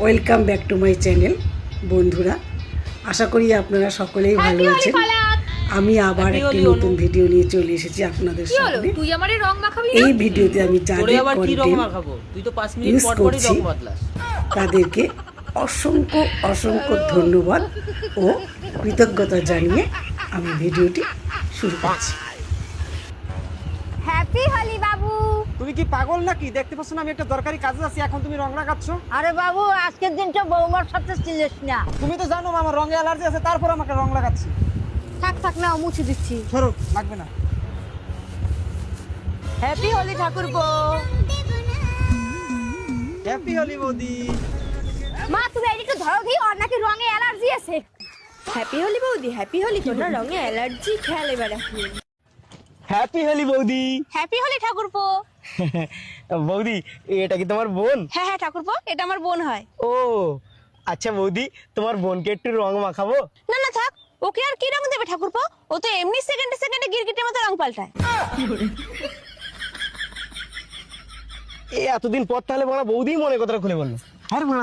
Welcome back to my channel. বন্ধুরা, আশা করি আপনারা সকলেই ভালো আছেন। আমি আবার একটি নতুন ভিডিও নিয়ে চলে এসেছি আপনাদের সামনে। এই ভিডিওতে আমি যাদের ইউজ করছি তাদেরকে অসংখ্য অসংখ্য ধন্যবাদ ও কৃতজ্ঞতা জানিয়ে আমি ভিডিওটি শুরু করছি। হ্যাপি হোলি বাবু। তুমি কি পাগল নাকি? দেখতে পাচ্ছ না আমি একটা দরকারি কাজে আছি, এখন তুমি রং লাগাচ্ছ? আরে বাবু, আজকের দিনটা বৌমার সাথে ছিলিস না। তুমি তো জানো আমার রঙে অ্যালার্জি আছে, তারপর আমাকে রং লাগাচ্ছি। থাক থাক না, মুছে দিচ্ছি। ধরো, লাগবে না। হ্যাপি হোলি ঠাকুরপো। হ্যাপি হোলি বৌদি। মা তুমি এদিকে ধরো দি, ওর নাকি রঙে অ্যালার্জি আছে। হ্যাপি হোলি বৌদি, হ্যাপি হোলি। তোর রঙে অ্যালার্জি, খেয়াল এবারে। হ্যাপি হোলি বৌদি। হ্যাপি হোলি ঠাকুরপো। বৌদি, এটা কি তোমার বোন? হ্যাঁ হ্যাঁ ঠাকুরপো, এটা আমার বোন হয়। ও আচ্ছা বৌদি, তোমার বোনকে একটু রং মাখাবো? না না থাক, ওকে আর কি রং দেবে ঠাকুরপো? ও তো এমনি সেকেন্ডে সেকেন্ডে গিরগিটের মতো রং পাল্টায়। এই এতদিন পর তাহলে বড় বৌদি মনে কথাটা খুলে বললো। আরে বড়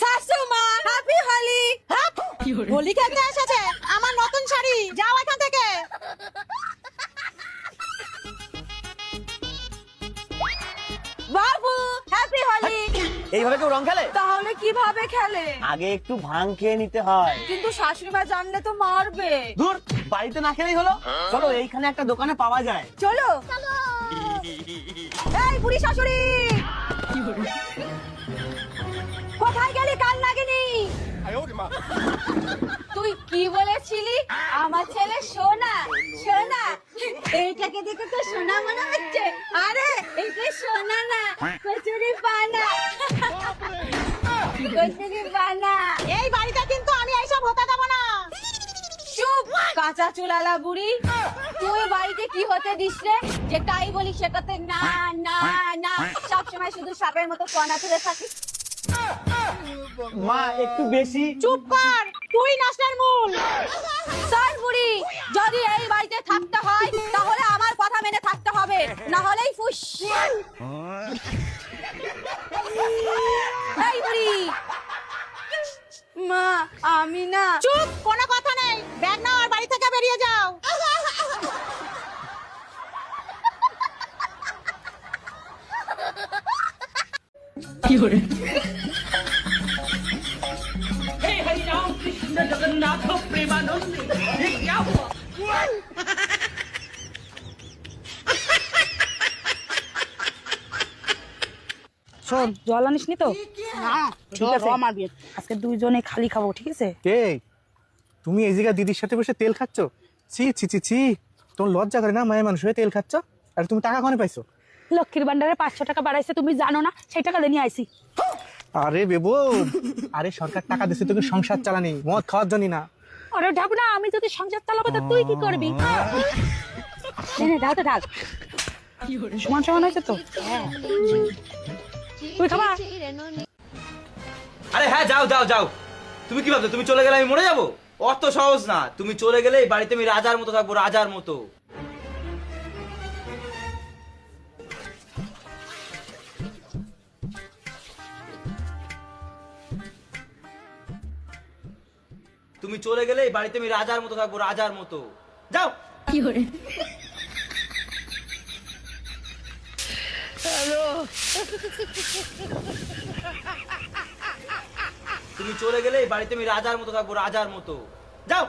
শাশু মা, হ্যাপি হোলি। হোলি খেলতে এসেছে আমার নতুন শাড়ি, যাও এখান থেকে। বাবু হ্যাপি হোলি। এইভাবে কেউ রং খেলে? তাহলে কিভাবে খেলে? আগে একটু ভাং খেয়ে নিতে হয়। কিন্তু শাশুড়ি মা জানলে তো মারবে। দূর, বাড়িতে না খেলেই হলো। চলো, এইখানে একটা দোকানে পাওয়া যায়। চলো। এই বুড়ি শাশুড়ি, কোথায় গেলি? কাল লাগেনি। তুই কি বলেছিলি? আমার ছেলে সোনা সোনা। এইটাকে দেখে তো সোনা মনে হচ্ছে। আরে এটা সোনা না, কচুরি পানা। কচুরি পানা। এই বাড়িতে কিন্তু আমি এইসব হতে দেব না। চুপ, কাঁচা চুলালা বুড়ি। তুই বাড়িতে কি হতে দিস রে? যেটাই বলি সেটাতে না না না। সবসময় শুধু সাপের মতো কণা তুলে থাকিস। মা একটু বেশি। চুপ কর, তুই নষ্টের মূল। চল বুড়ি, যদি এই বাড়িতে থাকতে হয় তাহলে আমার কথা মেনে থাকতে হবে, না হলেই ফুস। এই বুড়ি। মা আমি না। চুপ, কোনো কথা নেই। ব্যাগ নাও আর বাড়ি থেকে বেরিয়ে যাও। শোন, জল আনিস নি তো? ঠিক আছে, আজকে দুইজনে খালি খাবো, ঠিক আছে? এই, তুমি এই জায়গায় দিদির সাথে বসে তেল খাচ্ছ? ছি ছি ছি ছি, তোমার লজ্জা করে না? মায়ের মানুষ হয়ে তেল খাচ্ছ? আর তুমি টাকা কোনে পাইছো? লক্ষ্মীর ভান্ডারে 500 টাকা বাড়াইছে, তুমি জানো না? সেই টাকা নিয়ে আইছি। আরে বেবো, আরে সরকার টাকা দিচ্ছে তোকে সংসার চালানি, মদ খাওয়ার জন্য না। আরে ঢাক না, আমি যদি সংসার চালাবো তো তুই কি করবি? ঢাল তো ঢাল। সমান সমান হয়েছে তো? তুই খাবা? আরে হ্যাঁ, যাও যাও যাও। তুমি কি ভাবছো তুমি চলে গেলে আমি মরে যাবো? অত সহজ না। তুমি চলে গেলে এই বাড়িতে আমি রাজার মতো থাকবো, রাজার মতো। তুমি চলে গেলে এই বাড়িতে আমি রাজার মতো থাকবো, রাজার মতো। যাও। কি করে? তুমি চলে গেলে এই বাড়িতে আমি রাজার মতো থাকবো, রাজার মতো। যাও।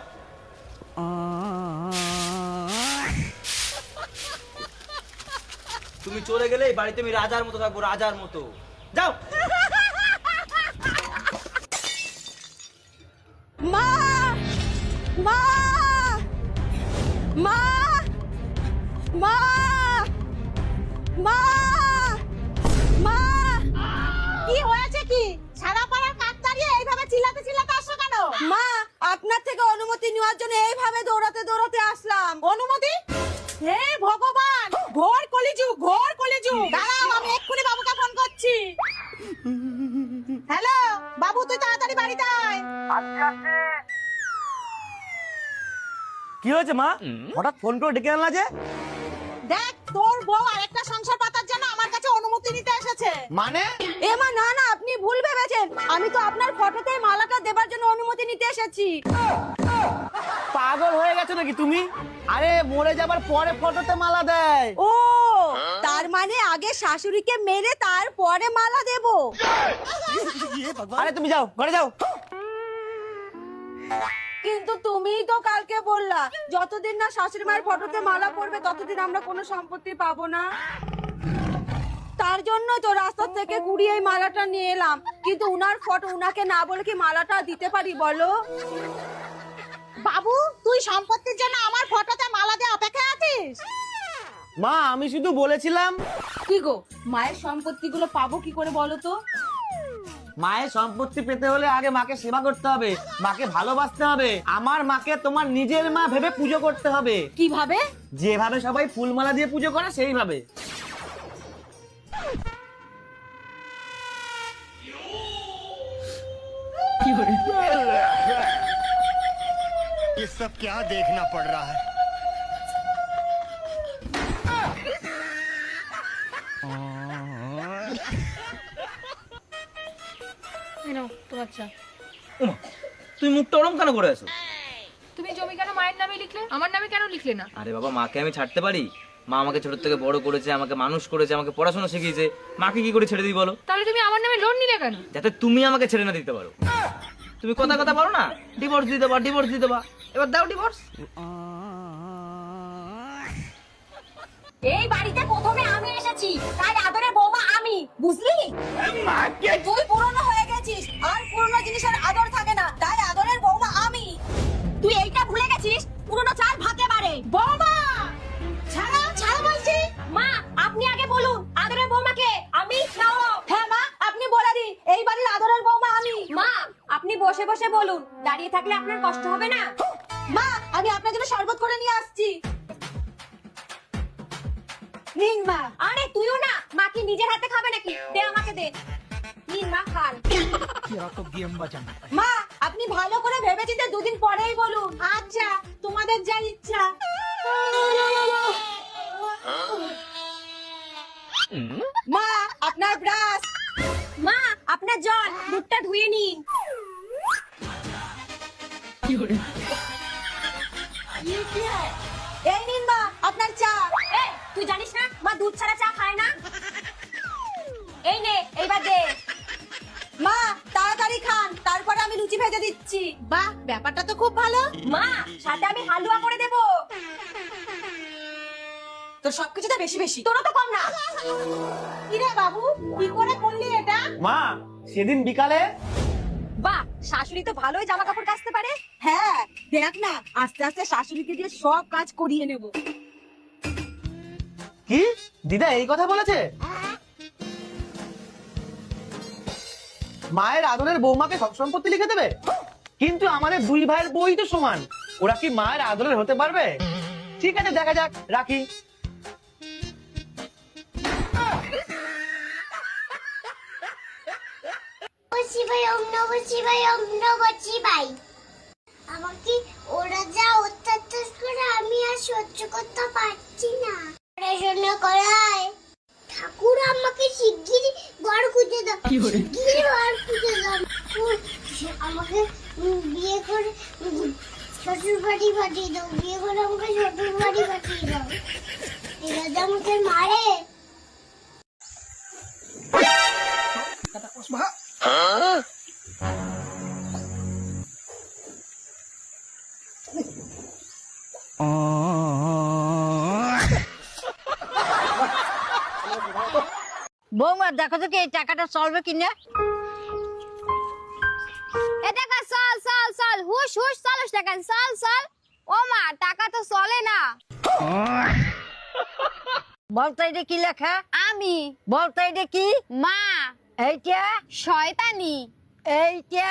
তুমি চলে গেলে এই বাড়িতে আমি রাজার মতো থাকবো, রাজার মতো। যাও। মা মা মা মা মা মা, কি হয়েছে? কি সারা পাড়ার কাক তাড়িয়ে এইভাবে চিল্লাতে চিল্লাতে আসছো কেন? মা, আপনার থেকে অনুমতি নেওয়ার জন্য এইভাবে দৌড়াতে দৌড়াতে আসলাম। অনুমতি? হে ভগবান, ঘোর কলিযুগ, ঘোর কলিযুগ। দাঁড়াও, আমি এক্ষুনি বাবুকে ফোন করছি। হ্যালো বাবু, তুই তাড়াতাড়ি বাড়িতে আয়। কি হয়েছে মা? হঠাৎ ফোন করে ডেকে আনলা যে? দেখ, তোর বউ আরেকটা সংসার পাতার জন্য আমার কাছে অনুমতি মানে এ মা না না, আপনি ভুল ভেবেছেন। আমি তো আপনার ফটোতে মালাটা দেবার জন্য অনুমতি নিতে এসেছি। পাগল হয়ে গেছো নাকি তুমি? আরে মরে যাবার পরে ফটোতে মালা দেয়। ও, তার মানে আগে শাশুড়িকে মেরে তারপরে মালা দেব? আরে তুমি যাও, ঘরে যাও। কিন্তু তুমিই তো কালকে বললা যতদিন না শাশুড়ি মায়ের ফটোতে মালা পরবে ততদিন আমরা কোনো সম্পত্তি পাবো না। তার জন্য তো রাস্তা থেকে কুড়িয়ে এই মালাটা নিয়ে এলাম। কিন্তু উনার ফটো উনাকে না বলে কি মালাটা দিতে পারি বলো? বাবু, তুই সম্পত্তির জন্য আমার ফটোতে মালা দিয়ে অপেক্ষায় আছিস? মা আমি শুধু বলেছিলাম। কি গো, মায়ের সম্পত্তিগুলো পাবো কি করে বলো তো? মায়ের সম্পত্তি পেতে হলে আগে মাকে সেবা করতে হবে, মাকে ভালোবাসতে হবে। আমার মাকে তোমার নিজের মা ভেবে পুজো করতে হবে। কিভাবে? যেভাবে সবাই ফুলমালা দিয়ে পুজো করে সেইভাবে। ये सब क्या देखना पड़ रहा है? উমা, তুমি মুখটা ওরম কেন করে আছো? তুমি জমি কেন মায়ের নামে লিখলে, আমার নামে কেন লিখলে না? আরে বাবা, মাকে আমি ছাড়তে পারি? মা আমাকে ছোট থেকে বড় করেছে, আমাকে মানুষ করেছে, আমাকে পড়াশোনা শিখিয়েছে। মাকে কি করে ছেড়ে দিই বলো? তাহলে তুমি আমার নামে লোন নিলে কেন? যাতে তুমি আমাকে ছেড়ে না দিতে পারো। তুমি কথা কথা বলো না, ডিভোর্স দিয়ে দেবা, ডিভোর্স দিয়ে দেবা। এবার দাও ডিভোর্স। এই বাড়িতে প্রথমে আমি এসেছি, তাই আদরের বৌমা আমি, বুঝলি? তুই পুরনো হয়ে গেছিস, আর পুরনো জিনিসের আদর থাকে না, তাই আদরের বৌমা আমি। তুই এইটা ভুলে গেছিস, পুরনো চাল ভাতে পারে। বৌমা ছাড়া ছাড়া বলছি। মা আপনি আগে বলুন, আদরের বৌমাকে আমি না ও? হ্যাঁ মা, আপনি বলে দিন এই বাড়ির আদরের বৌমা আমি। মা আপনি বসে বসে বলুন, দাঁড়িয়ে থাকলে আপনার কষ্ট হবে না? মা আমি আপনার জন্য শরবত করে নিয়ে আসছি। নিন মা। আরে তুইও না, মা কি নিজের হাতে খাবে নাকি? দে আমাকে দে। নিন মা খান। মা আপনি ভালো করে ভেবেচিন্তে দুদিন পরেই বলুন। আচ্ছা, তোমাদের যা ইচ্ছা। মা আপনার ব্রাশ। মা আপনার জল, মুখটা ধুয়ে নিন। এই নিন মা আপনার চা। এই তুই জানিস না মা দুধ ছাড়া চা খায় না? এই নে এইবার দে। মা তাড়াতাড়ি খান, তারপরে আমি লুচি ভেজে দিচ্ছি। বাহ, ব্যাপারটা তো খুব ভালো। মা সাথে আমি হালুয়া করে দেব। তোর সবকিছুতে বেশি বেশি, তোরও তো কম না। কি রে বাবু, কি করে করলি এটা? মা সেদিন বিকালে বাহ, শাশুড়ি তো ভালোই জামা কাপড় কাচতে পারে। হ্যাঁ দেখ না, আস্তে আস্তে শাশুড়িকে দিয়ে সব কাজ করিয়ে নেব। কি দিদা এই কথা বলেছে? মায়ের আদরের বৌমাকে সব সম্পত্তি লিখে দেবে? কিন্তু আমাদের দুই ভাইয়ের বই তো সমান, ওরা কি মায়ের আদরের হতে পারবে? ঠিক আছে দেখা যাক, রাখি। আমাকে ওরা যা অত্যাচার করে আমি আর সহ্য করতে পারছি না। পড়াশোনা করায় ঠাকুর আমাকে শিগগিরই ঘর খুঁজে দাও, শিগগিরই ঘর খুঁজে দাও। আমাকে বিয়ে করে শ্বশুর বাড়ি পাঠিয়ে দাও, বিয়ে করে আমাকে শ্বশুর বাড়ি পাঠিয়ে দাও। এরা যে আমাকে মারে। বৌমা দেখো তো কি এই টাকাটা চলবে কিনা। এ টাকা চল চল চল, হুশ হুশ চলস টাকা চল চল। ও মা টাকা তো চলে না। বলতো এটা কি লেখা? আমি। বলতো এটা কি? মা। এইটা শয়তানি। এইটা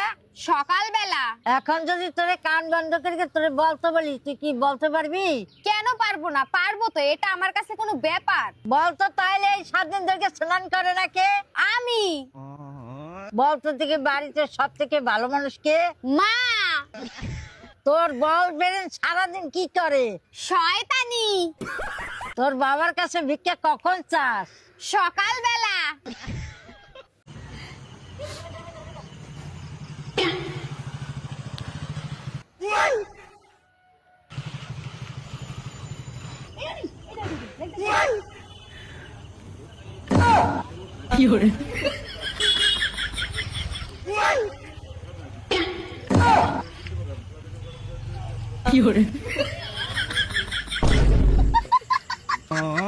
সকালবেলা। এখন যদি তোরে কান বন্ধ করে তোরে বলতে বলি, তুই কি বলতে পারবি? কেন পারবো না, পারবো তো, এটা আমার কাছে কোনো ব্যাপার। বলতো তাইলে এই 7 দিন ধরে স্নান করে না কে? আমি। বলতো থেকে বাড়িতে সব থেকে ভালো মানুষ কে? মা। তোর বল বেরেন সারাদিন কি করে? শয়তানি। তোর বাবার কাছে ভিক্ষা কখন চাস? সকালবেলা। ও